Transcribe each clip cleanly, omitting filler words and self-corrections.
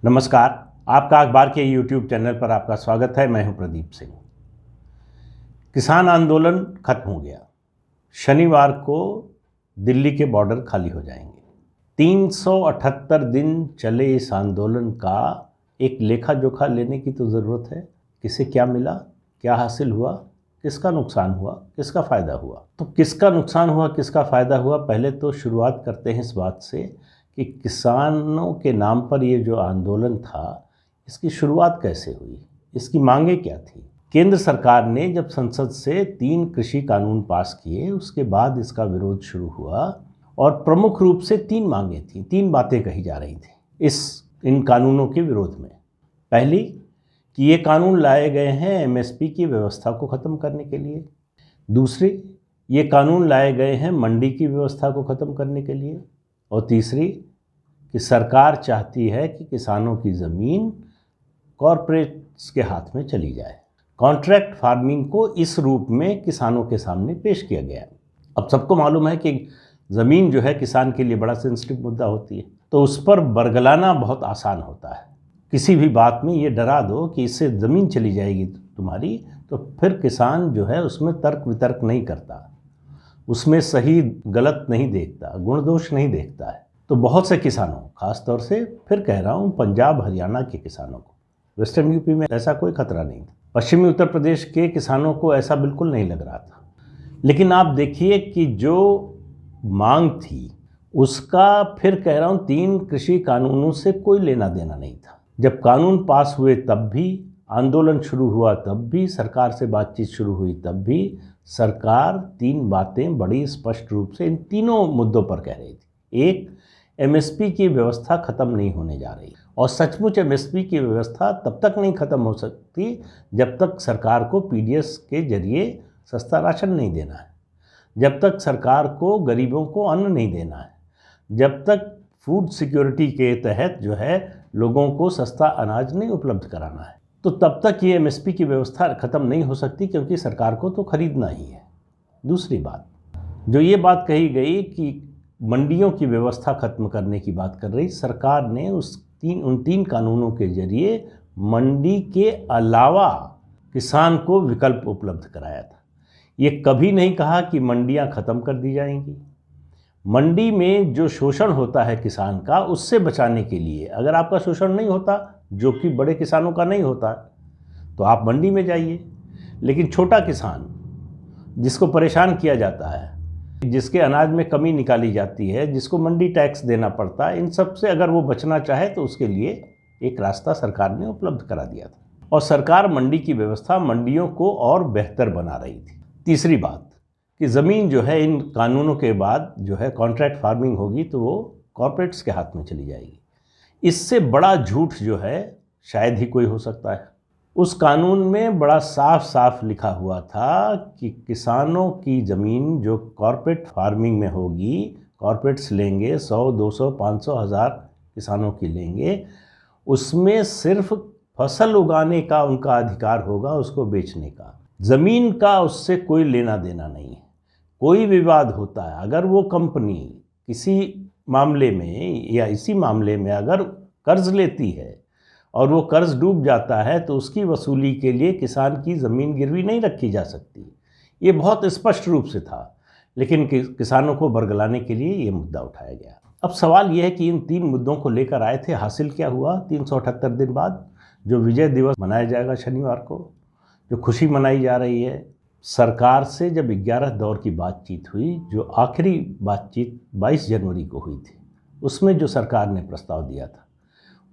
नमस्कार। आपका अखबार के YouTube चैनल पर आपका स्वागत है। मैं हूं प्रदीप सिंह। किसान आंदोलन खत्म हो गया। शनिवार को दिल्ली के बॉर्डर खाली हो जाएंगे। 378 दिन चले इस आंदोलन का एक लेखा जोखा लेने की तो ज़रूरत है। किसे क्या मिला, क्या हासिल हुआ, किसका नुकसान हुआ, किसका फ़ायदा हुआ। तो किसका नुकसान हुआ, किसका फ़ायदा हुआ, पहले तो शुरुआत करते हैं इस बात से कि किसानों के नाम पर ये जो आंदोलन था, इसकी शुरुआत कैसे हुई, इसकी मांगें क्या थी। केंद्र सरकार ने जब संसद से 3 कृषि कानून पास किए, उसके बाद इसका विरोध शुरू हुआ और प्रमुख रूप से 3 मांगें थी, 3 बातें कही जा रही थी इन कानूनों के विरोध में। पहली कि ये कानून लाए गए हैं एमएसपी की व्यवस्था को ख़त्म करने के लिए। दूसरी, ये कानून लाए गए हैं मंडी की व्यवस्था को ख़त्म करने के लिए। और तीसरी कि सरकार चाहती है कि किसानों की ज़मीन कॉरपोरेट्स के हाथ में चली जाए। कॉन्ट्रैक्ट फार्मिंग को इस रूप में किसानों के सामने पेश किया गया। अब सबको मालूम है कि ज़मीन जो है किसान के लिए बड़ा सेंसिटिव मुद्दा होती है, तो उस पर बरगलाना बहुत आसान होता है। किसी भी बात में ये डरा दो कि इससे ज़मीन चली जाएगी तुम्हारी, तो फिर किसान जो है उसमें तर्क वितर्क नहीं करता, उसमें सही गलत नहीं देखता, गुण दोष नहीं देखता है। तो बहुत से किसानों, खास तौर से फिर कह रहा हूँ पंजाब हरियाणा के किसानों को, वेस्टर्न यूपी में ऐसा कोई खतरा नहीं था, पश्चिमी उत्तर प्रदेश के किसानों को ऐसा बिल्कुल नहीं लग रहा था। लेकिन आप देखिए कि जो मांग थी उसका, फिर कह रहा हूँ, 3 कृषि कानूनों से कोई लेना देना नहीं था। जब कानून पास हुए तब भी, आंदोलन शुरू हुआ तब भी, सरकार से बातचीत शुरू हुई तब भी सरकार 3 बातें बड़ी स्पष्ट रूप से इन तीनों मुद्दों पर कह रही थी। एक, एमएसपी की व्यवस्था ख़त्म नहीं होने जा रही, और सचमुच एमएसपी की व्यवस्था तब तक नहीं ख़त्म हो सकती जब तक सरकार को पीडीएस के जरिए सस्ता राशन नहीं देना है, जब तक सरकार को गरीबों को अन्न नहीं देना है, जब तक फूड सिक्योरिटी के तहत जो है लोगों को सस्ता अनाज नहीं उपलब्ध कराना है, तो तब तक ये एमएसपी की व्यवस्था ख़त्म नहीं हो सकती, क्योंकि सरकार को तो खरीदना ही है। दूसरी बात, जो ये बात कही गई कि मंडियों की व्यवस्था खत्म करने की बात कर रही सरकार ने, उन 3 कानूनों के जरिए मंडी के अलावा किसान को विकल्प उपलब्ध कराया था। ये कभी नहीं कहा कि मंडियां ख़त्म कर दी जाएंगी। मंडी में जो शोषण होता है किसान का, उससे बचाने के लिए, अगर आपका शोषण नहीं होता, जो कि बड़े किसानों का नहीं होता, तो आप मंडी में जाइए। लेकिन छोटा किसान जिसको परेशान किया जाता है, जिसके अनाज में कमी निकाली जाती है, जिसको मंडी टैक्स देना पड़ता है, इन सब से अगर वो बचना चाहे तो उसके लिए एक रास्ता सरकार ने उपलब्ध करा दिया था, और सरकार मंडी की व्यवस्था, मंडियों को और बेहतर बना रही थी। तीसरी बात कि ज़मीन जो है इन कानूनों के बाद जो है कॉन्ट्रैक्ट फार्मिंग होगी तो वो कॉरपोरेट्स के हाथ में चली जाएगी। इससे बड़ा झूठ जो है शायद ही कोई हो सकता है। उस कानून में बड़ा साफ साफ लिखा हुआ था कि किसानों की ज़मीन जो कॉरपोरेट फार्मिंग में होगी, कॉरपोरेट्स लेंगे, 100, 200, 500, 1000 किसानों की लेंगे, उसमें सिर्फ फसल उगाने का उनका अधिकार होगा, उसको बेचने का। ज़मीन का उससे कोई लेना देना नहीं है। कोई विवाद होता है, अगर वो कंपनी किसी मामले में या इसी मामले में अगर कर्ज लेती है और वो कर्ज डूब जाता है, तो उसकी वसूली के लिए किसान की ज़मीन गिरवी नहीं रखी जा सकती। ये बहुत स्पष्ट रूप से था, लेकिन किसानों को बरगलाने के लिए ये मुद्दा उठाया गया। अब सवाल ये है कि इन 3 मुद्दों को लेकर आए थे, हासिल क्या हुआ 378 दिन बाद? जो विजय दिवस मनाया जाएगा शनिवार को, जो खुशी मनाई जा रही है, सरकार से जब 11 दौर की बातचीत हुई, जो आखिरी बातचीत 22 जनवरी को हुई थी, उसमें जो सरकार ने प्रस्ताव दिया था,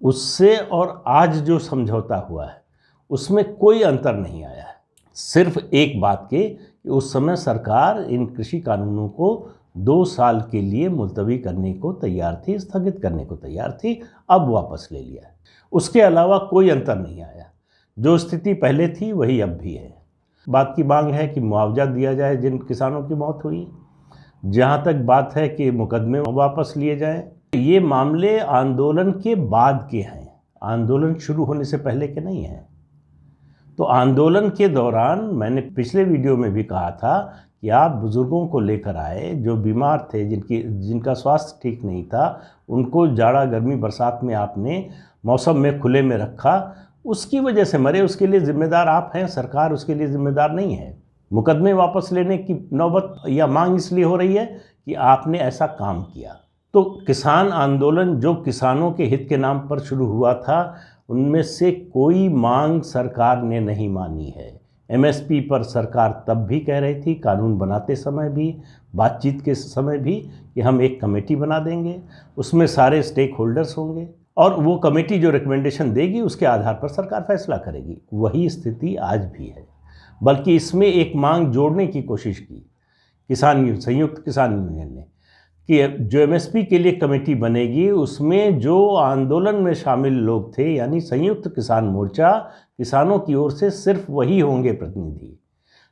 उससे और आज जो समझौता हुआ है उसमें कोई अंतर नहीं आया है। सिर्फ एक बात के कि उस समय सरकार इन कृषि कानूनों को 2 साल के लिए मुलतवी करने को तैयार थी, स्थगित करने को तैयार थी, अब वापस ले लिया है। उसके अलावा कोई अंतर नहीं आया। जो स्थिति पहले थी वही अब भी है। बात की मांग है कि मुआवजा दिया जाए जिन किसानों की मौत हुई। जहाँ तक बात है कि मुकदमे वापस लिए जाएं, ये मामले आंदोलन के बाद के हैं, आंदोलन शुरू होने से पहले के नहीं हैं। तो आंदोलन के दौरान मैंने पिछले वीडियो में भी कहा था कि आप बुज़ुर्गों को लेकर आए जो बीमार थे, जिनका स्वास्थ्य ठीक नहीं था, उनको जाड़ा गर्मी बरसात में आपने मौसम में खुले में रखा, उसकी वजह से मरे, उसके लिए ज़िम्मेदार आप हैं, सरकार उसके लिए ज़िम्मेदार नहीं है। मुकदमे वापस लेने की नौबत या मांग इसलिए हो रही है कि आपने ऐसा काम किया। तो किसान आंदोलन जो किसानों के हित के नाम पर शुरू हुआ था, उनमें से कोई मांग सरकार ने नहीं मानी है। एमएसपी पर सरकार तब भी कह रही थी, कानून बनाते समय भी, बातचीत के समय भी, कि हम एक कमेटी बना देंगे, उसमें सारे स्टेक होल्डर्स होंगे और वो कमेटी जो रिकमेंडेशन देगी उसके आधार पर सरकार फैसला करेगी। वही स्थिति आज भी है, बल्कि इसमें एक मांग जोड़ने की कोशिश की संयुक्त किसान यूनियन ने कि जो एमएसपी के लिए कमेटी बनेगी उसमें जो आंदोलन में शामिल लोग थे, यानी संयुक्त किसान मोर्चा, किसानों की ओर से सिर्फ वही होंगे प्रतिनिधि।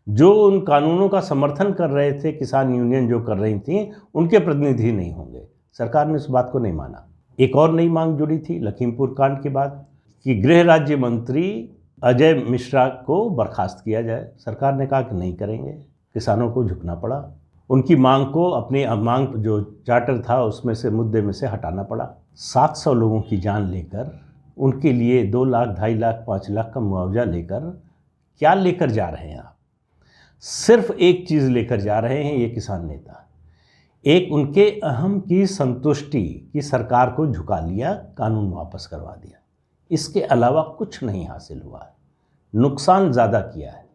जो उन कानूनों का समर्थन कर रहे थे, किसान यूनियन जो कर रही थी, उनके प्रतिनिधि नहीं होंगे। सरकार ने उस बात को नहीं माना। एक और नई मांग जुड़ी थी लखीमपुर कांड के बाद कि गृह राज्य मंत्री अजय मिश्रा को बर्खास्त किया जाए। सरकार ने कहा कि नहीं करेंगे, किसानों को झुकना पड़ा। उनकी मांग को, अपनी मांग जो चार्टर था उसमें से, मुद्दे में से हटाना पड़ा। 700 लोगों की जान लेकर, उनके लिए 2 लाख, 2.5 लाख, 5 लाख का मुआवजा लेकर क्या लेकर जा रहे हैं आप? सिर्फ एक चीज़ लेकर जा रहे हैं ये किसान नेता, एक उनके अहम की संतुष्टि कि सरकार को झुका लिया, कानून वापस करवा दिया। इसके अलावा कुछ नहीं हासिल हुआ है। नुकसान ज़्यादा किया है।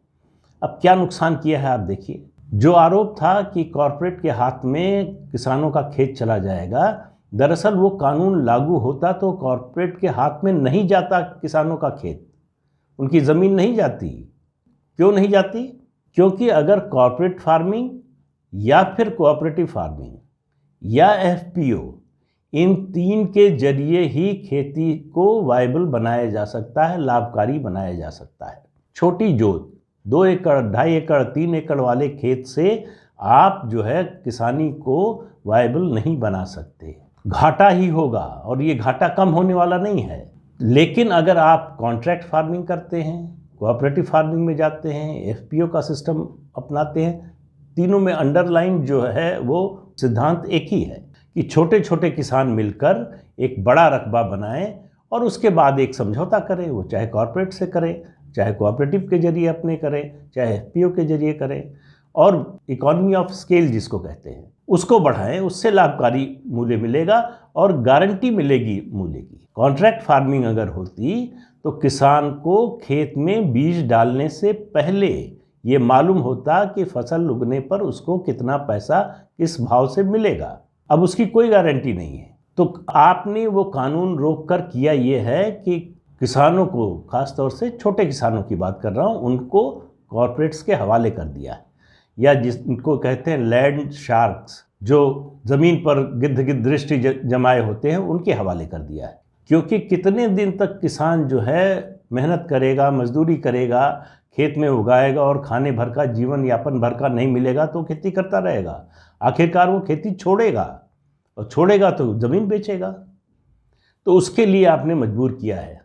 अब क्या नुकसान किया है आप देखिए। जो आरोप था कि कॉरपोरेट के हाथ में किसानों का खेत चला जाएगा, दरअसल वो कानून लागू होता तो कॉरपोरेट के हाथ में नहीं जाता किसानों का खेत, उनकी ज़मीन नहीं जाती। क्यों नहीं जाती? क्योंकि अगर कॉरपोरेट फार्मिंग या फिर कोऑपरेटिव फार्मिंग या एफपीओ, इन 3 के जरिए ही खेती को वायबल बनाया जा सकता है, लाभकारी बनाया जा सकता है। छोटी जोत, 2 एकड़, 2.5 एकड़, 3 एकड़ वाले खेत से आप जो है किसानी को वायबल नहीं बना सकते, घाटा ही होगा, और ये घाटा कम होने वाला नहीं है। लेकिन अगर आप कॉन्ट्रैक्ट फार्मिंग करते हैं, कोऑपरेटिव फार्मिंग में जाते हैं, एफपीओ का सिस्टम अपनाते हैं, तीनों में अंडरलाइन जो है वो सिद्धांत एक ही है कि छोटे छोटे किसान मिलकर एक बड़ा रकबा बनाएं और उसके बाद एक समझौता करें। वो चाहे कॉरपोरेट से करें, चाहे कोऑपरेटिव के जरिए अपने करें, चाहे एफपीओ के जरिए करें, और इकोनॉमी ऑफ स्केल जिसको कहते हैं उसको बढ़ाएं। उससे लाभकारी मूल्य मिलेगा और गारंटी मिलेगी मूल्य की। कॉन्ट्रैक्ट फार्मिंग अगर होती तो किसान को खेत में बीज डालने से पहले ये मालूम होता कि फसल उगने पर उसको कितना पैसा किस भाव से मिलेगा। अब उसकी कोई गारंटी नहीं है। तो आपने वो कानून रोक कर किया ये है कि किसानों को, खासतौर से छोटे किसानों की बात कर रहा हूँ, उनको कॉरपोरेट्स के हवाले कर दिया है, या जिनको कहते हैं लैंड शार्क्स, जो ज़मीन पर गिद्ध की दृष्टि जमाए होते हैं, उनके हवाले कर दिया है। क्योंकि कितने दिन तक किसान जो है मेहनत करेगा, मजदूरी करेगा, खेत में उगाएगा और खाने भर का, जीवन यापन भर का नहीं मिलेगा तो खेती करता रहेगा। आखिरकार वो खेती छोड़ेगा, और छोड़ेगा तो ज़मीन बेचेगा। तो उसके लिए आपने मजबूर किया है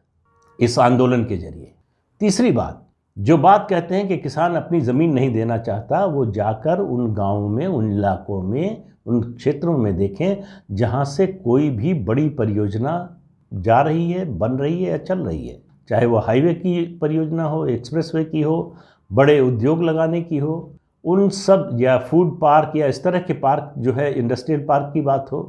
इस आंदोलन के जरिए। तीसरी बात, जो बात कहते हैं कि किसान अपनी ज़मीन नहीं देना चाहता, वो जाकर उन गाँवों में, उन इलाकों में, उन क्षेत्रों में देखें जहाँ से कोई भी बड़ी परियोजना जा रही है, बन रही है या चल रही है, चाहे वो हाईवे की परियोजना हो, एक्सप्रेसवे की हो, बड़े उद्योग लगाने की हो, उन सब, या फूड पार्क या इस तरह के पार्क जो है, इंडस्ट्रियल पार्क की बात हो,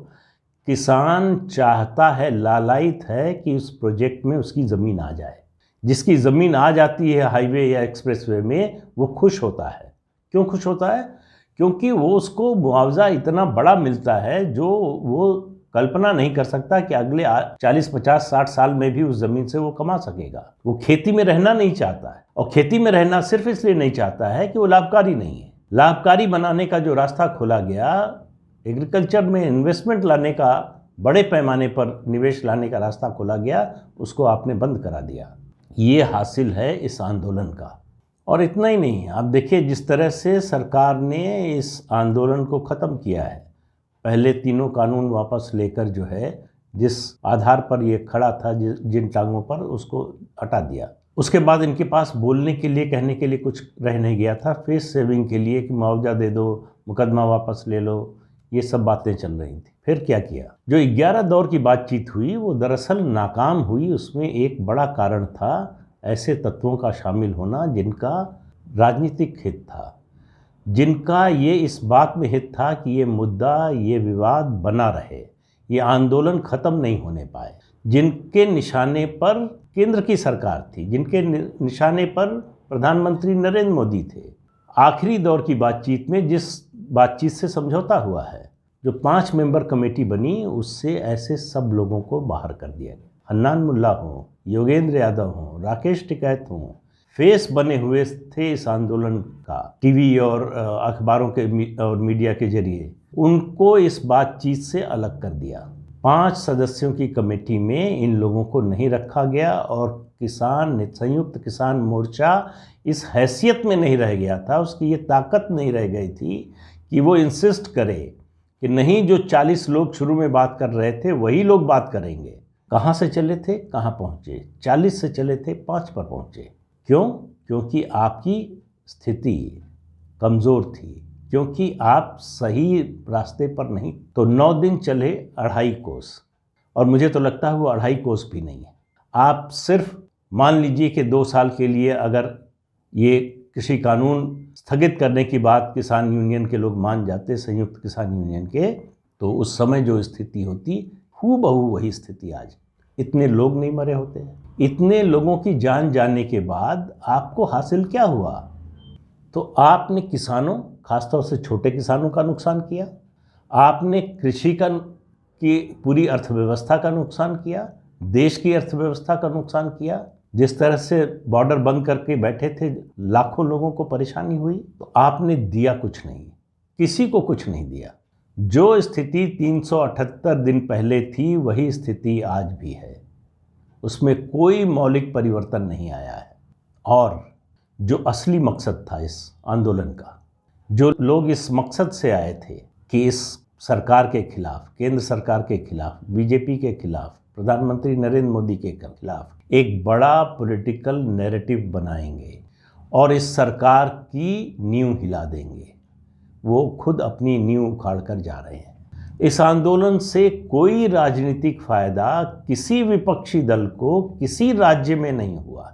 किसान चाहता है, लालायित है कि उस प्रोजेक्ट में उसकी ज़मीन आ जाए। जिसकी ज़मीन आ जाती है हाईवे या एक्सप्रेसवे में, वो खुश होता है। क्यों खुश होता है? क्योंकि वो उसको मुआवजा इतना बड़ा मिलता है जो वो कल्पना नहीं कर सकता कि अगले 40, 50, 60 साल में भी उस ज़मीन से वो कमा सकेगा। वो खेती में रहना नहीं चाहता है, और खेती में रहना सिर्फ इसलिए नहीं चाहता है कि वो लाभकारी नहीं है। लाभकारी बनाने का जो रास्ता खोला गया, एग्रीकल्चर में इन्वेस्टमेंट लाने का, बड़े पैमाने पर निवेश लाने का रास्ता खोला गया, उसको आपने बंद करा दिया। ये हासिल है इस आंदोलन का। और इतना ही नहीं, आप देखिए जिस तरह से सरकार ने इस आंदोलन को ख़त्म किया है। पहले तीनों कानून वापस लेकर जो है जिस आधार पर ये खड़ा था, जिन टांगों पर, उसको हटा दिया। उसके बाद इनके पास बोलने के लिए, कहने के लिए कुछ रह नहीं गया था। फेस सेविंग के लिए कि मुआवजा दे दो, मुकदमा वापस ले लो, ये सब बातें चल रही थी। फिर क्या किया? जो 11 दौर की बातचीत हुई वो दरअसल नाकाम हुई। उसमें एक बड़ा कारण था ऐसे तत्वों का शामिल होना जिनका राजनीतिक हित था, जिनका ये इस बात में हित था कि ये मुद्दा, ये विवाद बना रहे, ये आंदोलन ख़त्म नहीं होने पाए, जिनके निशाने पर केंद्र की सरकार थी, जिनके निशाने पर प्रधानमंत्री नरेंद्र मोदी थे। आखिरी दौर की बातचीत में जिस बातचीत से समझौता हुआ है, जो 5 मेंबर कमेटी बनी, उससे ऐसे सब लोगों को बाहर कर दिया गया। हन्नान मुल्ला हों, योगेंद्र यादव हों, राकेश टिकैत हों, फेस बने हुए थे इस आंदोलन का टीवी और अखबारों के और मीडिया के जरिए, उनको इस बातचीत से अलग कर दिया। 5 सदस्यों की कमेटी में इन लोगों को नहीं रखा गया और संयुक्त किसान मोर्चा इस हैसियत में नहीं रह गया था, उसकी ये ताकत नहीं रह गई थी कि वो इंसिस्ट करे कि नहीं, जो 40 लोग शुरू में बात कर रहे थे वही लोग बात करेंगे। कहाँ से चले थे, कहाँ पहुँचे? 40 से चले थे, 5 पर पहुँचे। क्यों? क्योंकि आपकी स्थिति कमज़ोर थी, क्योंकि आप सही रास्ते पर नहीं। तो 9 दिन चले 2.5 कोस, और मुझे तो लगता है वो 2.5 कोस भी नहीं है। आप सिर्फ मान लीजिए कि 2 साल के लिए अगर ये कृषि कानून स्थगित करने की बात किसान यूनियन के लोग मान जाते, संयुक्त किसान यूनियन के, तो उस समय जो स्थिति होती, हूबहू वही स्थिति आज। इतने लोग नहीं मरे होते। इतने लोगों की जान जाने के बाद आपको हासिल क्या हुआ? तो आपने किसानों, खासतौर से छोटे किसानों का नुकसान किया, आपने कृषि की पूरी अर्थव्यवस्था का नुकसान किया, देश की अर्थव्यवस्था का नुकसान किया। जिस तरह से बॉर्डर बंद करके बैठे थे, लाखों लोगों को परेशानी हुई। तो आपने दिया कुछ नहीं, किसी को कुछ नहीं दिया। जो स्थिति 378 दिन पहले थी वही स्थिति आज भी है, उसमें कोई मौलिक परिवर्तन नहीं आया है। और जो असली मकसद था इस आंदोलन का, जो लोग इस मकसद से आए थे कि इस सरकार के खिलाफ, केंद्र सरकार के खिलाफ, बीजेपी के खिलाफ, प्रधानमंत्री नरेंद्र मोदी के खिलाफ एक बड़ा पॉलिटिकल नैरेटिव बनाएंगे और इस सरकार की नींव हिला देंगे, वो खुद अपनी नींव उखाड़ कर जा रहे हैं। इस आंदोलन से कोई राजनीतिक फायदा किसी विपक्षी दल को किसी राज्य में नहीं हुआ।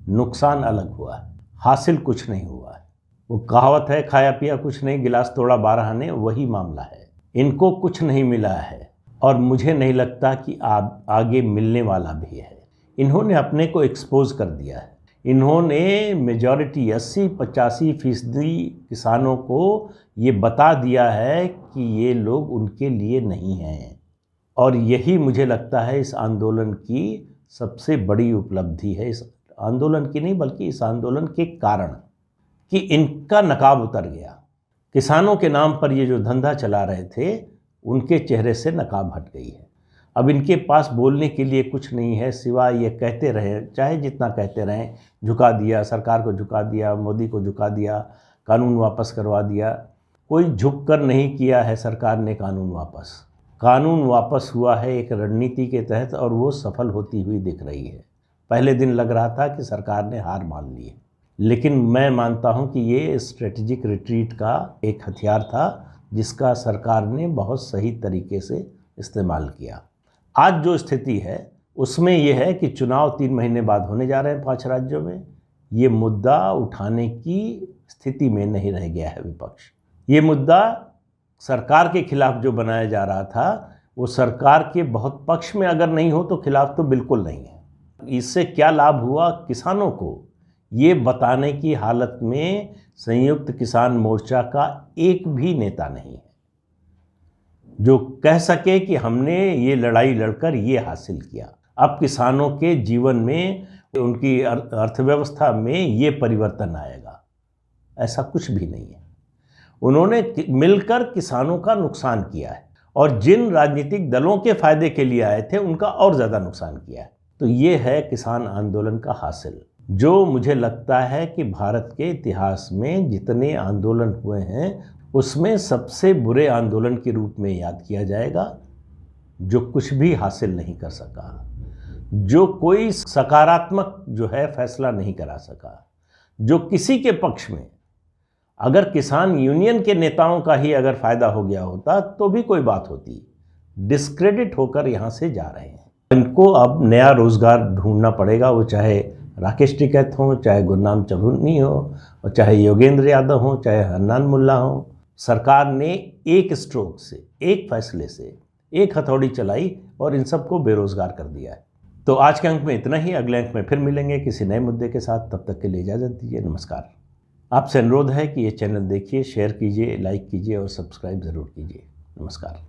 नुकसान अलग हुआ है, हासिल कुछ नहीं हुआ है। वो कहावत है, खाया पिया कुछ नहीं, गिलास तोड़ा 12 आने, वही मामला है। इनको कुछ नहीं मिला है और मुझे नहीं लगता कि आगे मिलने वाला भी है। इन्होंने अपने को एक्सपोज कर दिया है। इन्होंने मेजॉरिटी 80-85% किसानों को ये बता दिया है कि ये लोग उनके लिए नहीं हैं। और यही मुझे लगता है इस आंदोलन की सबसे बड़ी उपलब्धि है। इस आंदोलन की नहीं, बल्कि इस आंदोलन के कारण कि इनका नकाब उतर गया। किसानों के नाम पर ये जो धंधा चला रहे थे, उनके चेहरे से नकाब हट गई है। अब इनके पास बोलने के लिए कुछ नहीं है सिवाय ये कहते रहे, चाहे जितना कहते रहें, झुका दिया, सरकार को झुका दिया, मोदी को झुका दिया, कानून वापस करवा दिया। कोई झुक कर नहीं किया है सरकार ने कानून वापस। कानून वापस हुआ है एक रणनीति के तहत और वो सफल होती हुई दिख रही है। पहले दिन लग रहा था कि सरकार ने हार मान ली है, लेकिन मैं मानता हूं कि ये स्ट्रेटेजिक रिट्रीट का एक हथियार था जिसका सरकार ने बहुत सही तरीके से इस्तेमाल किया। आज जो स्थिति है उसमें यह है कि चुनाव 3 महीने बाद होने जा रहे हैं 5 राज्यों में। ये मुद्दा उठाने की स्थिति में नहीं रह गया है विपक्ष। ये मुद्दा सरकार के खिलाफ जो बनाया जा रहा था, वो सरकार के बहुत पक्ष में अगर नहीं हो तो खिलाफ तो बिल्कुल नहीं है। इससे क्या लाभ हुआ किसानों को, ये बताने की हालत में संयुक्त किसान मोर्चा का एक भी नेता नहीं है जो कह सके कि हमने ये लड़ाई लड़कर ये हासिल किया। अब किसानों के जीवन में, उनकी अर्थव्यवस्था में ये परिवर्तन आएगा, ऐसा कुछ भी नहीं है। उन्होंने मिलकर किसानों का नुकसान किया है और जिन राजनीतिक दलों के फायदे के लिए आए थे उनका और ज़्यादा नुकसान किया है। तो ये है किसान आंदोलन का हासिल, जो मुझे लगता है कि भारत के इतिहास में जितने आंदोलन हुए हैं उसमें सबसे बुरे आंदोलन के रूप में याद किया जाएगा। जो कुछ भी हासिल नहीं कर सका, जो कोई सकारात्मक जो है फैसला नहीं करा सका, जो किसी के पक्ष में, अगर किसान यूनियन के नेताओं का ही अगर फायदा हो गया होता तो भी कोई बात होती, डिस्क्रेडिट होकर यहाँ से जा रहे हैं। इनको अब नया रोजगार ढूंढना पड़ेगा, वो चाहे राकेश टिकैत हो, चाहे गुरनाम चौधरी हो, और चाहे योगेंद्र यादव हो, चाहे हन्नान मुल्ला हो। सरकार ने एक स्ट्रोक से, एक फैसले से, एक हथौड़ी चलाई और इन सबको बेरोजगार कर दिया है। तो आज के अंक में इतना ही। अगले अंक में फिर मिलेंगे किसी नए मुद्दे के साथ। तब तक के लिए इजाज़त दीजिए। नमस्कार। आपसे अनुरोध है कि ये चैनल देखिए, शेयर कीजिए, लाइक कीजिए और सब्सक्राइब ज़रूर कीजिए। नमस्कार।